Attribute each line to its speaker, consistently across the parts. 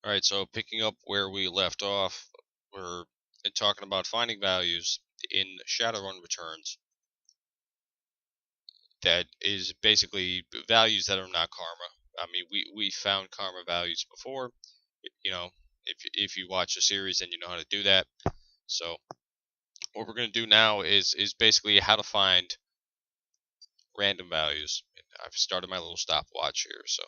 Speaker 1: Alright, so picking up where we left off, we're talking about finding values in Shadowrun Returns that is basically values that are not karma. I mean, we found karma values before, you know, if you watch the series and you know how to do that. So what we're going to do now is basically how to find random values. I've started my little stopwatch here, so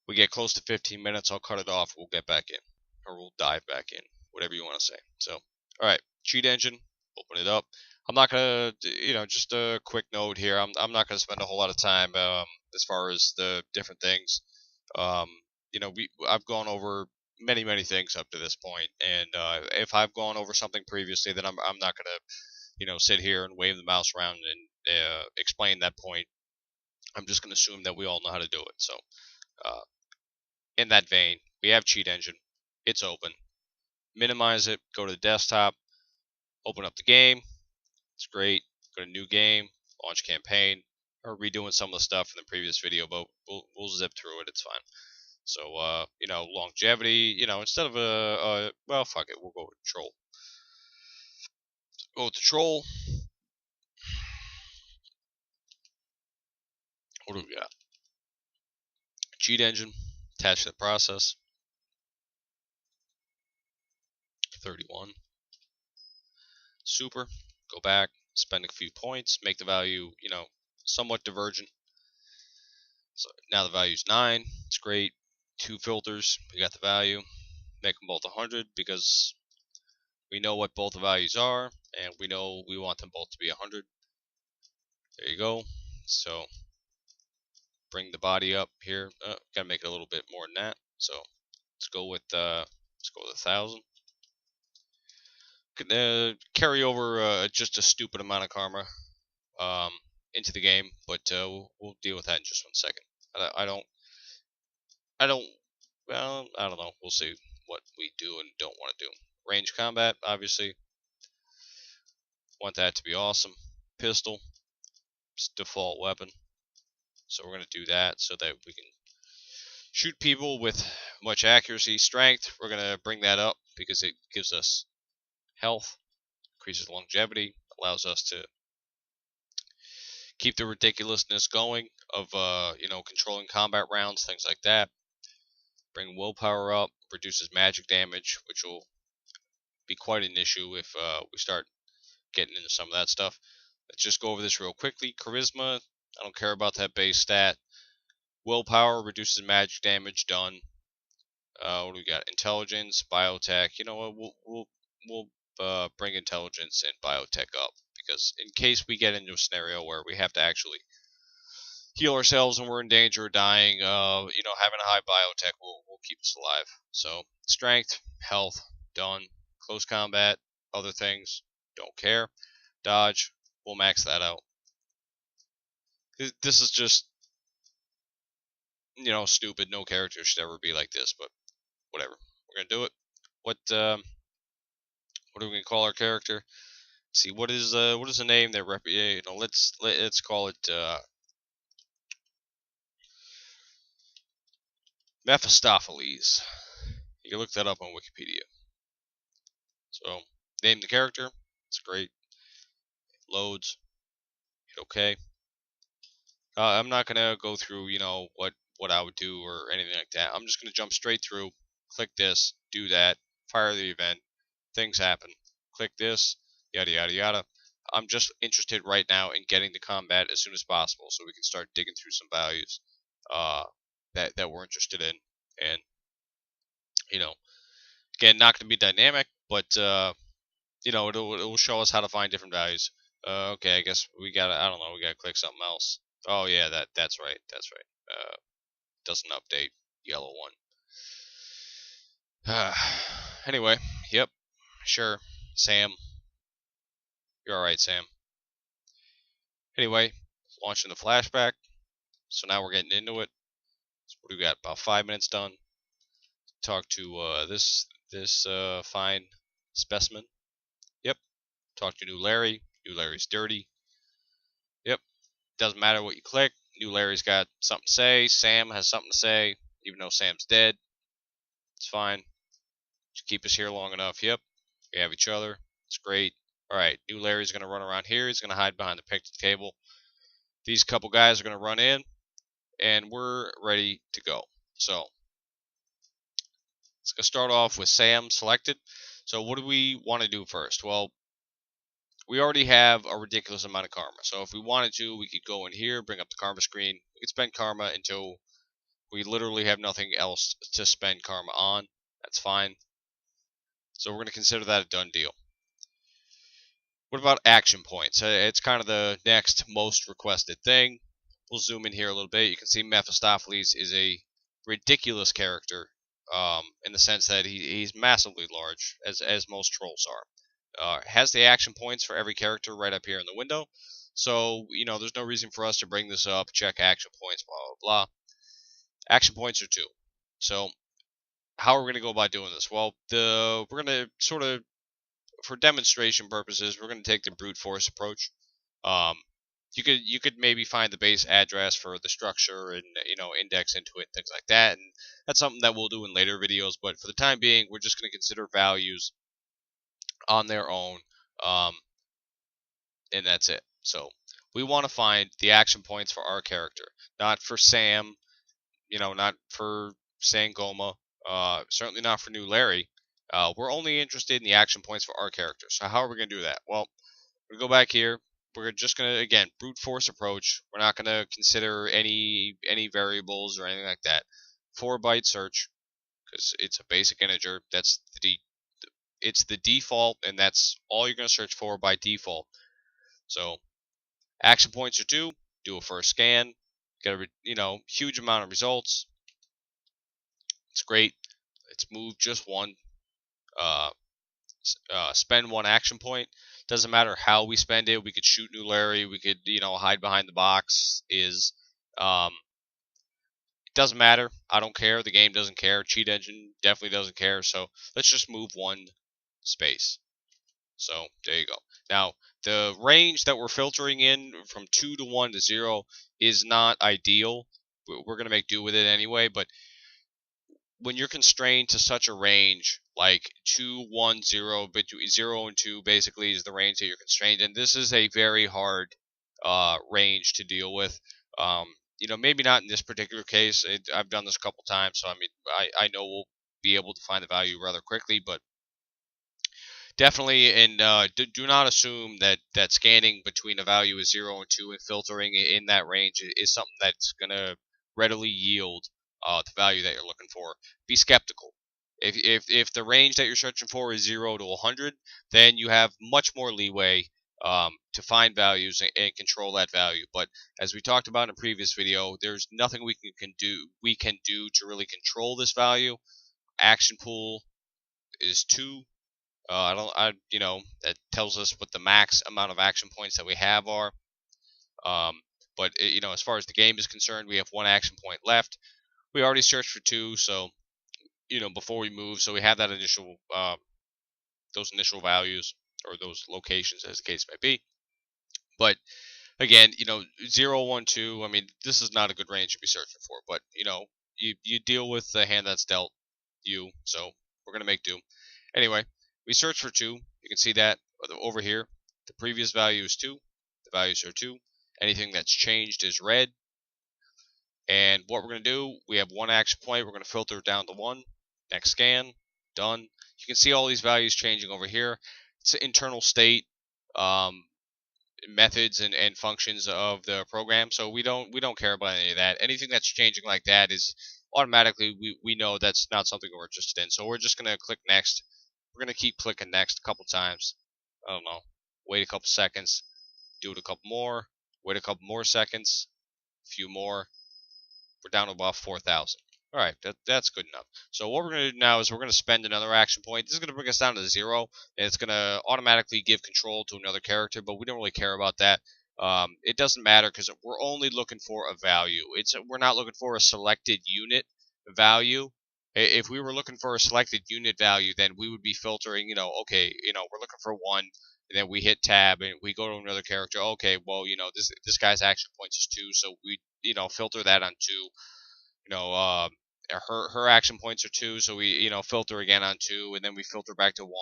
Speaker 1: we get close to 15 minutes, I'll cut it off. We'll get back in, or we'll dive back in, whatever you want to say. So, all right, cheat engine, open it up. I'm not gonna, just a quick note here. I'm not gonna spend a whole lot of time as far as the different things. Um, I've gone over many things up to this point, and if I've gone over something previously, then I'm not gonna sit here and wave the mouse around and explain that point. I'm just gonna assume that we all know how to do it. So. Uh, in that vein, we have Cheat Engine. It's open. Minimize it. Go to the desktop. Open up the game. It's great. Go to New Game. Launch Campaign. Or redoing some of the stuff from the previous video, but we'll zip through it. It's fine. So, longevity. Instead of well, fuck it. We'll go with Troll. Go with the Troll. What do we got? Cheat Engine. Attached to the process. 31. Super. Go back. Spend a few points. Make the value, somewhat divergent. So now the value is 9. It's great. 2 filters. We got the value. Make them both 100 because we know what both the values are, and we know we want them both to be 100. There you go. So bring the body up here. Gotta make it a little bit more than that. So let's go with 1,000. Carry over just a stupid amount of karma um, into the game, but we'll deal with that in just 1 second. I don't. Well, I don't know. We'll see what we do and don't want to do. Range combat, obviously. Want that to be awesome. Pistol, default weapon. So we're going to do that so that we can shoot people with much accuracy. Strength, we're going to bring that up because it gives us health, increases longevity, allows us to keep the ridiculousness going of controlling combat rounds, things like that. Bring willpower up, reduces magic damage, which will be quite an issue if we start getting into some of that stuff. Let's just go over this real quickly. Charisma, I don't care about that base stat. Willpower reduces magic damage. Done. What do we got? Intelligence, biotech. You know what? We'll bring intelligence and biotech up because in case we get into a scenario where we have to actually heal ourselves and we're in danger of dying, having a high biotech will keep us alive. So strength, health, done. Close combat, other things, don't care. Dodge, we'll max that out. This is just, stupid. No character should ever be like this, but whatever. We're gonna do it. What are we gonna call our character? Let's see. What is the name that let's call it Mephistopheles. You can look that up on Wikipedia. So name the character. It's great. Loads. Hit OK. I'm not gonna go through what I would do or anything like that. I'm just gonna jump straight through. Click this. Do that. Fire the event. Things happen. Click this. Yada yada yada. I'm just interested right now in getting to combat as soon as possible, so we can start digging through some values uh, that we're interested in, and again, not going to be dynamic, but it'll show us how to find different values. Okay, I guess I don't know, we gotta click something else. Oh yeah, that's right, doesn't update yellow one. Anyway, yep, sure, Sam, you're all right, Sam. Anyway, launching the flashback. So now we're getting into it. So what do we got? About 5 minutes done. Talk to this fine specimen. Yep. Talk to New Larry. New Larry's dirty. Yep. Doesn't matter what you click. New Larry's got something to say. Sam has something to say, even though Sam's dead. It's fine. Just keep us here long enough. Yep. We have each other. It's great. Alright, new Larry's going to run around here. He's going to hide behind the picnic table. These couple guys are going to run in, and we're ready to go. So, let's go start off with Sam selected. So, what do we want to do first? Well, we already have a ridiculous amount of karma. So, if we wanted to, we could go in here, bring up the karma screen. We could spend karma until we literally have nothing else to spend karma on. That's fine. So, we're going to consider that a done deal. What about action points? It's kind of the next most requested thing. We'll zoom in here a little bit. You can see Mephistopheles is a ridiculous character in the sense that he's massively large, as most trolls are. Has the action points for every character right up here in the window. So, there's no reason for us to bring this up, check action points, blah, blah, blah. Action points are 2. So, how are we going to go about doing this? Well, we're going to sort of, for demonstration purposes, we're going to take the brute force approach. You could maybe find the base address for the structure and index into it and things like that, and that's something that we'll do in later videos. But for the time being, we're just going to consider values on their own, and that's it. So we want to find the action points for our character, not for Sam, not for Sangoma, certainly not for New Larry. We're only interested in the action points for our character. So how are we going to do that? Well, we go back here. We're just going to, again, brute force approach. We're not going to consider any variables or anything like that. 4-byte search, because it's a basic integer. It's the default, and that's all you're going to search for by default. So action points are 2. Do a first scan. Get a huge amount of results. It's great. Let's move just one. Spend 1 action point. Doesn't matter how we spend it. We could shoot New Larry. We could, hide behind the box. It doesn't matter. I don't care. The game doesn't care. Cheat Engine definitely doesn't care. So let's just move 1 space. So there you go. Now, the range that we're filtering in from 2 to 1 to 0 is not ideal. We're going to make do with it anyway, but when you're constrained to such a range, like 2, 1, 0, between 0 and 2 basically is the range that you're constrained in. This is a very hard range to deal with. Maybe not in this particular case. I've done this a couple times, so I know we'll be able to find the value rather quickly, but definitely, and do not assume that scanning between a value of 0 and 2 and filtering in that range is something that's going to readily yield the value that you're looking for. Be skeptical. If the range that you're searching for is 0 to 100, then you have much more leeway to find values and control that value. But as we talked about in a previous video, there's nothing we can do to really control this value. Action pool is 2. That tells us what the max amount of action points that we have are. But as far as the game is concerned, we have 1 action point left. We already searched for 2, so before we move, so we have that initial those initial values or those locations, as the case may be. But again, 0, 1, 2. I mean, this is not a good range to be searching for. But you deal with the hand that's dealt you. So we're gonna make do. Anyway, we search for 2. You can see that over here. The previous value is 2. The values are 2. Anything that's changed is red. And what we're going to do, we have 1 action point. We're going to filter it down to 1. Next scan. Done. You can see all these values changing over here. It's the internal state methods and functions of the program. So we don't care about any of that. Anything that's changing like that is automatically we know that's not something we're interested in. So we're just going to click next. We're going to keep clicking next a couple times. I don't know. Wait a couple seconds. Do it a couple more. Wait a couple more seconds. A few more. We're down to about 4,000. Alright, that's good enough. So what we're going to do now is we're going to spend another action point. This is going to bring us down to 0, and it's going to automatically give control to another character, but we don't really care about that. It doesn't matter because we're only looking for a value. We're not looking for a selected unit value. If we were looking for a selected unit value, then we would be filtering, okay, we're looking for 1, and then we hit tab and we go to another character. Okay, well, this guy's action points is 2, so we, filter that on 2. her action points are 2, so we filter again on 2, and then we filter back to 1,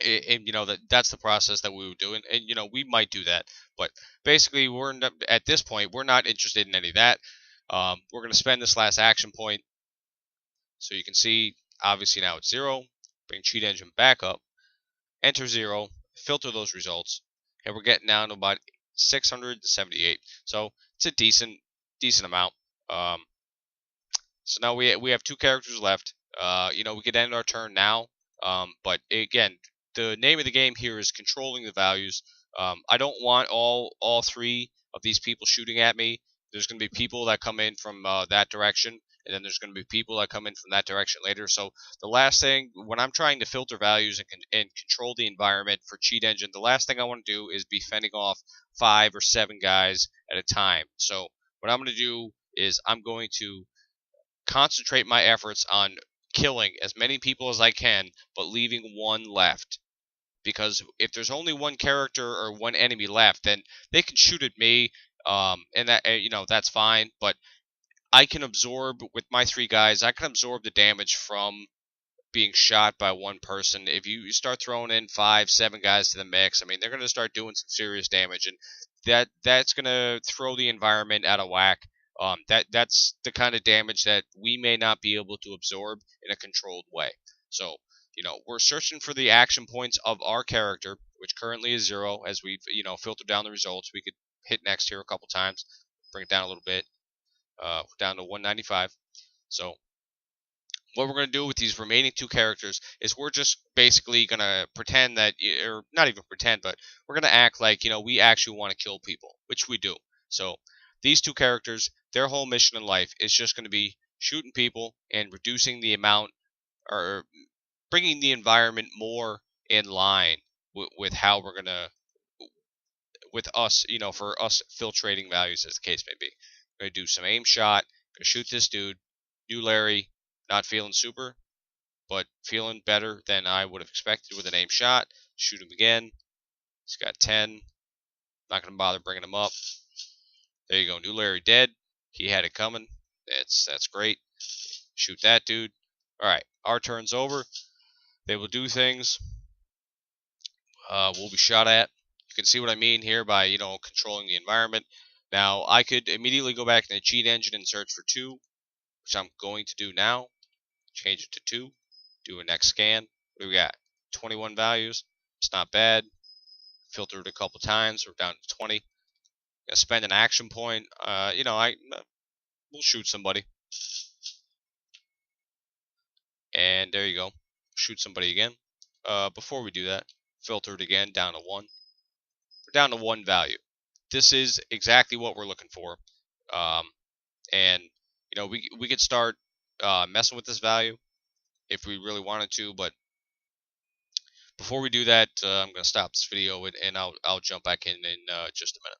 Speaker 1: and that's the process that we would do, and we might do that, but basically we're not, at this point we're not interested in any of that. We're going to spend this last action point, so you can see obviously now it's 0. Bring cheat engine back up, enter 0, filter those results, and we're getting down to about 678. So it's a decent amount. So now we have 2 characters left. We could end our turn now, but again, the name of the game here is controlling the values. I don't want all 3 of these people shooting at me. There's going to be people that come in from that direction, and then there's going to be people that come in from that direction later. So the last thing, when I'm trying to filter values and control the environment for Cheat Engine, the last thing I want to do is be fending off 5 or 7 guys at a time. So what I'm going to do is I'm going to concentrate my efforts on killing as many people as I can, but leaving 1 left. Because if there's only 1 character or 1 enemy left, then they can shoot at me, and that that's fine. But I can absorb with my 3 guys. I can absorb the damage from being shot by 1 person. If you start throwing in 5, 7 guys to the mix, I mean they're going to start doing some serious damage, and that's going to throw the environment out of whack. That's the kind of damage that we may not be able to absorb in a controlled way. So, we're searching for the action points of our character, which currently is 0. As we've, filtered down the results, we could hit next here a couple times, bring it down a little bit, down to 195. So, what we're going to do with these remaining 2 characters is we're just basically going to pretend that, or not even pretend, but we're going to act like, we actually want to kill people, which we do. So, these 2 characters, their whole mission in life is just going to be shooting people and reducing the amount, or bringing the environment more in line with how we're going to, with us, for us filtrating values, as the case may be. We're going to do some aim shot, going to shoot this dude, New Larry, not feeling super, but feeling better than I would have expected with an aim shot. Shoot him again. He's got 10. Not going to bother bringing him up. There you go. New Larry dead. He had it coming. That's great. Shoot that dude. Alright. Our turn's over. They will do things. We'll be shot at. You can see what I mean here by, controlling the environment. Now, I could immediately go back to the cheat engine and search for 2, which I'm going to do now. Change it to 2. Do a next scan. What do we got? 21 values. It's not bad. Filtered a couple times. We're down to 20. Gonna spend an action point. We'll shoot somebody. And there you go. Shoot somebody again. Before we do that, filter it again down to 1. We're down to 1 value. This is exactly what we're looking for. And we could start messing with this value if we really wanted to, but before we do that, I'm going to stop this video and I'll jump back in just a minute.